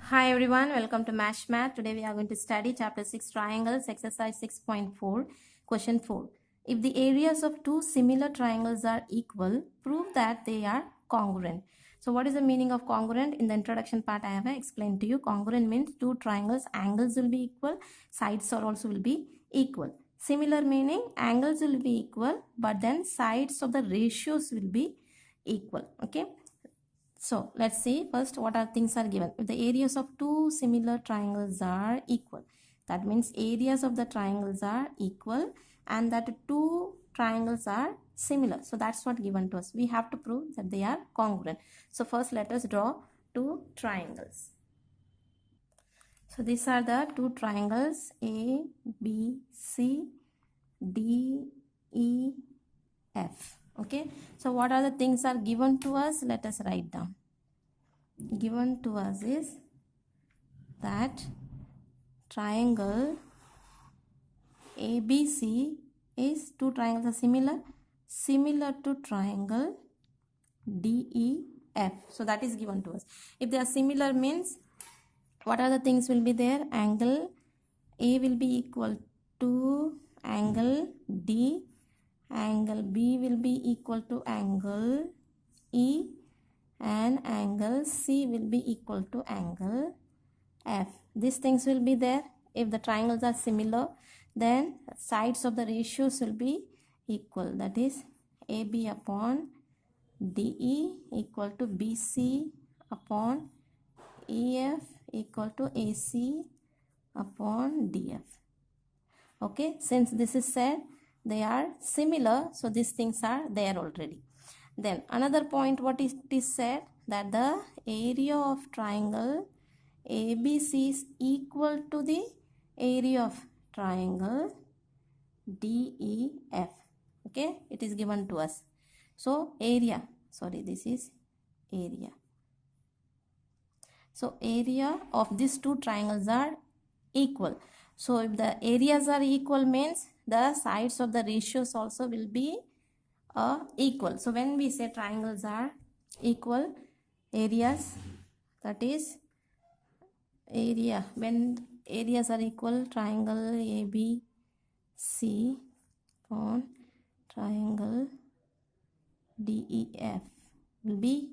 Hi everyone, welcome to Mash Math. Today we are going to study chapter 6 triangles, exercise 6.4, question 4. If the areas of two similar triangles are equal, prove that they are congruent. So what is the meaning of congruent? In the introduction part I have explained to you. Congruent means two triangles, angles will be equal, sides are also will be equal. Similar meaning, angles will be equal, but then sides of the ratios will be equal. Okay. So let's see first what are things are given. If the areas of two similar triangles are equal, that means areas of the triangles are equal and that two triangles are similar. So that's what given to us. We have to prove that they are congruent. So first let us draw two triangles. So these are the two triangles A, B, C, D, E, F. Okay. So what are the things are given to us? Let us write down. Given to us is that triangle ABC is two triangles are similar to triangle DEF. So that is given to us. If they are similar means what are the things will be there? Angle A will be equal to angle D, angle B will be equal to angle E, and angle C will be equal to angle F. These things will be there. If the triangles are similar, then sides of the ratios will be equal. That is AB upon DE equal to BC upon EF equal to AC upon DF. Okay, since this is said, they are similar, so these things are there already. Then another point, what is it is said that the area of triangle ABC is equal to the area of triangle DEF. Okay, it is given to us. So area, sorry, this is area. So area of these two triangles are equal. So if the areas are equal means the sides of the ratios also will be equal. So when we say triangles are equal, areas, that is area, when areas are equal, triangle ABC upon triangle DEF will be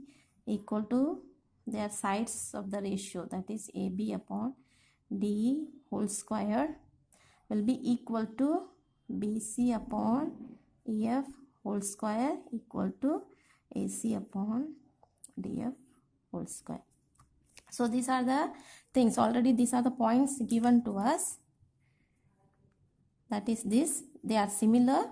equal to their sides of the ratio, that is AB upon DE whole square will be equal to BC upon EF whole square equal to AC upon DF whole square. So these are the things, already these are the points given to us, that is this, they are similar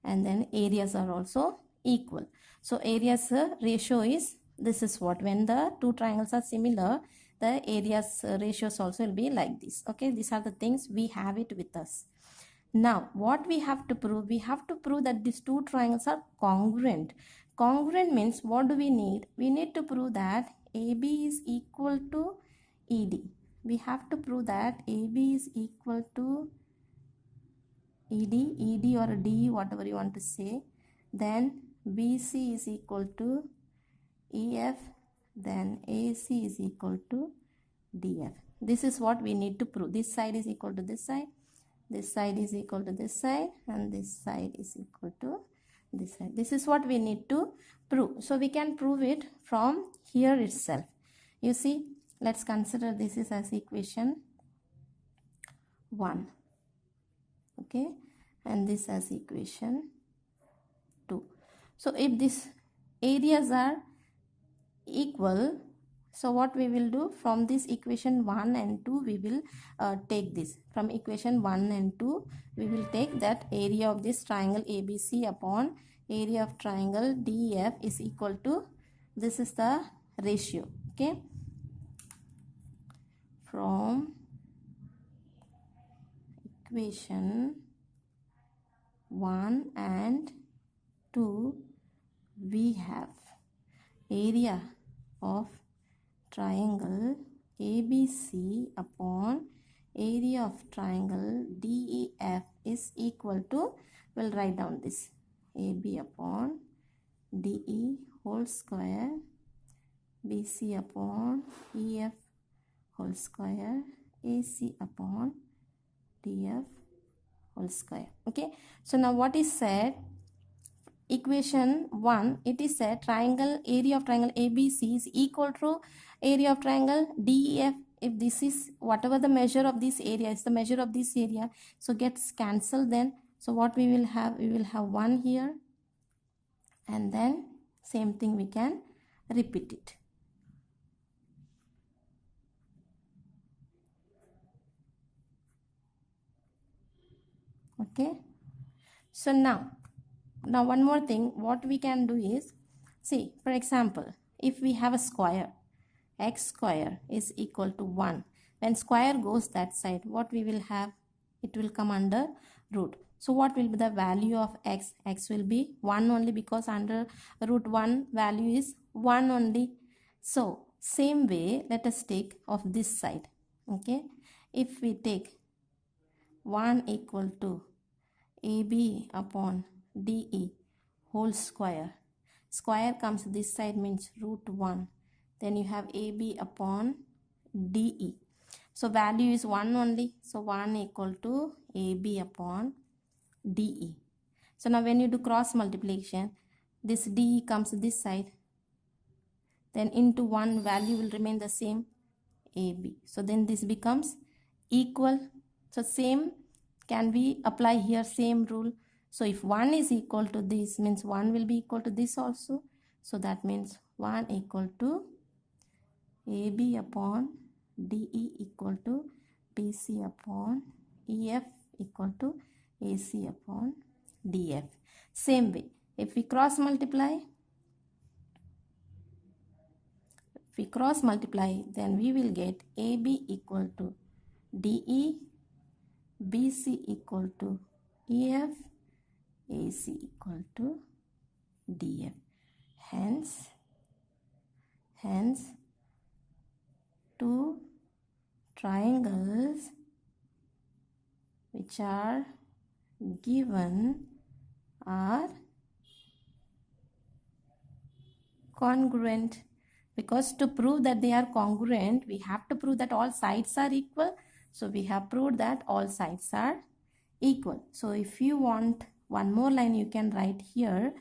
and then areas are also equal. So areas ratio is, this is what, when the two triangles are similar, the areas ratios also will be like this. Okay, these are the things, we have it with us. Now what we have to prove? We have to prove that these two triangles are congruent. Congruent means what do we need? We need to prove that AB is equal to ED. We have to prove that AB is equal to ED or D, whatever you want to say. Then BC is equal to EF. Then AC is equal to DF. This is what we need to prove. This side is equal to this side. This side is equal to this side. And this side is equal to this side. This is what we need to prove. So we can prove it from here itself. You see, let's consider this is as equation 1. Okay, and this as equation 2. So if these areas are equal, so what we will do, from this equation 1 and 2 we will take this. From equation 1 and 2 we will take that area of this triangle ABC upon area of triangle DEF is equal to, this is the ratio. Okay, from equation 1 and 2 we have area of triangle ABC upon area of triangle DEF is equal to, we'll write down this, AB upon DE whole square BC upon EF whole square AC upon DF whole square. Okay, so now what is said, equation 1, it is said triangle, area of triangle ABC is equal to area of triangle DEF. If this is whatever the measure of this area is the measure of this area, so gets cancelled then. So what we will have 1 here, and then same thing we can repeat it. Okay, so now one more thing what we can do is, see, for example, if we have a square, x square is equal to 1. When square goes that side, what we will have, it will come under root. So what will be the value of x? X will be 1 only, because under root 1 value is 1 only. So same way, let us take of this side. Okay, if we take 1 equal to AB upon DE whole square, square comes this side means root 1, then you have AB upon DE. So value is 1 only, so 1 equal to AB upon DE. So now when you do cross multiplication, this DE comes this side, then into 1 value will remain the same, AB. So then this becomes equal. So same can we apply here, same rule. So if 1 is equal to this, means 1 will be equal to this also. So that means 1 equal to AB upon DE equal to BC upon EF equal to AC upon DF. Same way, if we cross multiply, then we will get AB equal to DE, BC equal to EF, AC equal to DF. Hence two triangles which are given are congruent. Because to prove that they are congruent, we have to prove that all sides are equal. So we have proved that all sides are equal. So if you want one more line, you can write here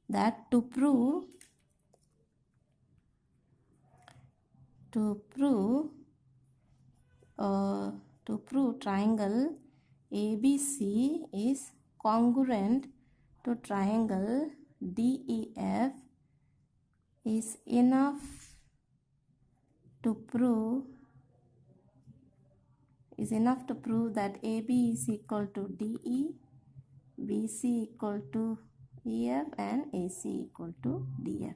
that to prove triangle ABC is congruent to triangle DEF is enough to prove that AB is equal to DE, BC equal to EF, and AC equal to DF.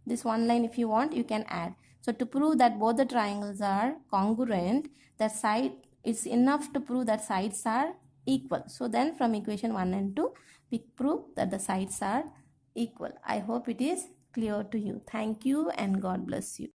This one line, if you want, you can add. So to prove that both the triangles are congruent, that side is enough to prove that sides are equal. So then from equation 1 and 2, we prove that the sides are equal. I hope it is clear to you. Thank you and God bless you.